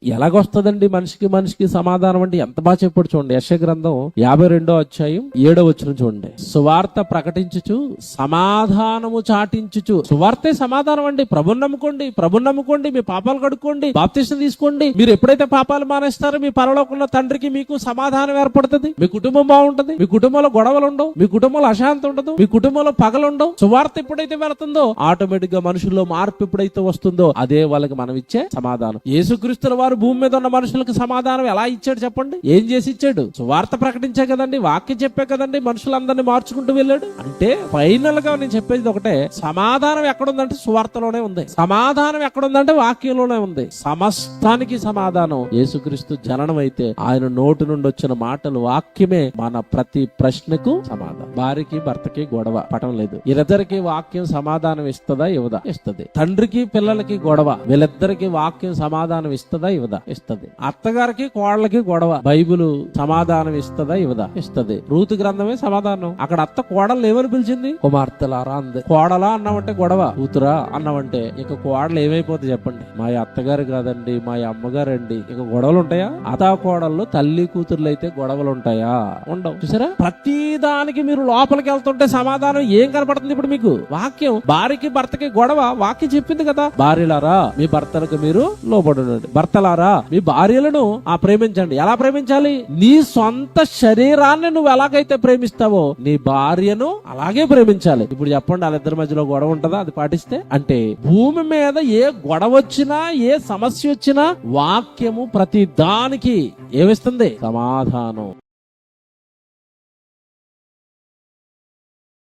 ఎలాగొస్తుందండి మనిషికి మనిషికి సమాధానం అంటే? ఎంత బాగా చెప్పాడు చూడండి. యెషయా గ్రంథం 52వ అధ్యాయం 7వ వచనం చూడండి. సువార్త ప్రకటించుచు సమాధానము చాటించుచు. సువార్తే సమాధానం అండి. ప్రభుని నమ్ముకోండి, ప్రభుని నమ్ముకోండి, మీ పాపాలు కడుక్కోండి, బాప్తిసం తీసుకోండి. మీరు ఎప్పుడైతే పాపాలు మానేస్తారో మీ పరలోకంలో తండ్రికి మీకు సమాధానం ఏర్పడుతుంది. మీ కుటుంబం బాగుంటది, మీ కుటుంబంలో గొడవలు ఉండవు, మీ కుటుంబంలో అశాంతి ఉండదు, మీ కుటుంబంలో పగలు ఉండవు. సువార్త ఎప్పుడైతే వెళుతుందో ఆటోమేటిక్ గా మనుషుల్లో మార్పు ఎప్పుడైతే వస్తుందో అదే వాళ్ళకి మనం ఇచ్చే సమాధానం. యేసుక్రీస్తుల వారు భూమి మీద ఉన్న మనుషులకు సమాధానం ఎలా ఇచ్చాడు చెప్పండి? ఏం చేసి ఇచ్చాడు? సువార్త ప్రకటించే కదండి, వాక్యం చెప్పే కదండి మనుషులందరినీ మార్చుకుంటూ వెళ్ళాడు. అంటే ఫైనల్ గా నేను చెప్పేది ఒకటే, సమాధానం ఎక్కడుందంటే సువార్తలోనే ఉంది. సమాధానం ఎక్కడుందంటే వాక్యంలోనే ఉంది. సమస్తానికి సమాధానం యేసుక్రీస్తు జననం అయితే ఆయన నోటి నుండి వచ్చిన మాటలు వాక్యమే మన ప్రతి ప్రశ్నకు సమాధానం. భార్యకి భర్తకి గొడవ పటం లేదు, వీరిద్దరికి వాక్యం సమాధానం ఇస్తుందా ఇవ్వదా? ఇస్తుంది. తండ్రికి పిల్లలకి గొడవ, వీళ్ళిద్దరికి వాక్యం సమాధానం ఇస్తుందా ఇవ్వదా? ఇస్తుంది. అత్తగారికి కోడలకి గొడవ, బైబిల్ సమాధానం ఇస్తుందా ఇవ్వదా? ఇస్తుంది. రూతు గ్రంథమే సమాధానం. అక్కడ అత్త కోడలు ఏమని పిలిచింది? కుమార్తెలారా అంది. కోడలా అన్నామంటే గొడవ, కూతురా అన్నామంటే ఇక కోడలు ఏమైపోతుంది చెప్పండి? మా అత్తగారు కాదండి, మా అమ్మగారు అండి. ఇక గొడవలు ఉంటాయా? అతా కోడళ్ళు తల్లి కూతుర్లు అయితే గొడవలు ఉంటాయా? ఉండవు. చూసారా? ప్రతి దానికి మీరు లోపలికి వెళ్తుంటే సమాధానం ఏం కనపడుతుంది ఇప్పుడు మీకు? వాక్యం. భార్యకి భర్తకి గొడవ, వాక్యం చెప్పింది కదా, భార్యలారా మీ భర్తలకు మీరు లోబడి ఉండండి, భర్తలారా మీ భార్యలను ప్రేమించండి. ఎలా ప్రేమించాలి? నీ సొంత శరీరాన్ని నువ్వు ఎలాగైతే ప్రేమిస్తావో నీ భార్యను అలాగే ప్రేమించాలి. ఇప్పుడు చెప్పండి, వాళ్ళిద్దరి మధ్యలో గొడవ ఉంటుందా అది పాటిస్తే? అంటే భూమి మీద ఏ గొడవ వచ్చినా, ఏ సమస్య వచ్చినా వాక్యము ప్రతి దానికి ఏమిస్తుంది? సమాధానం.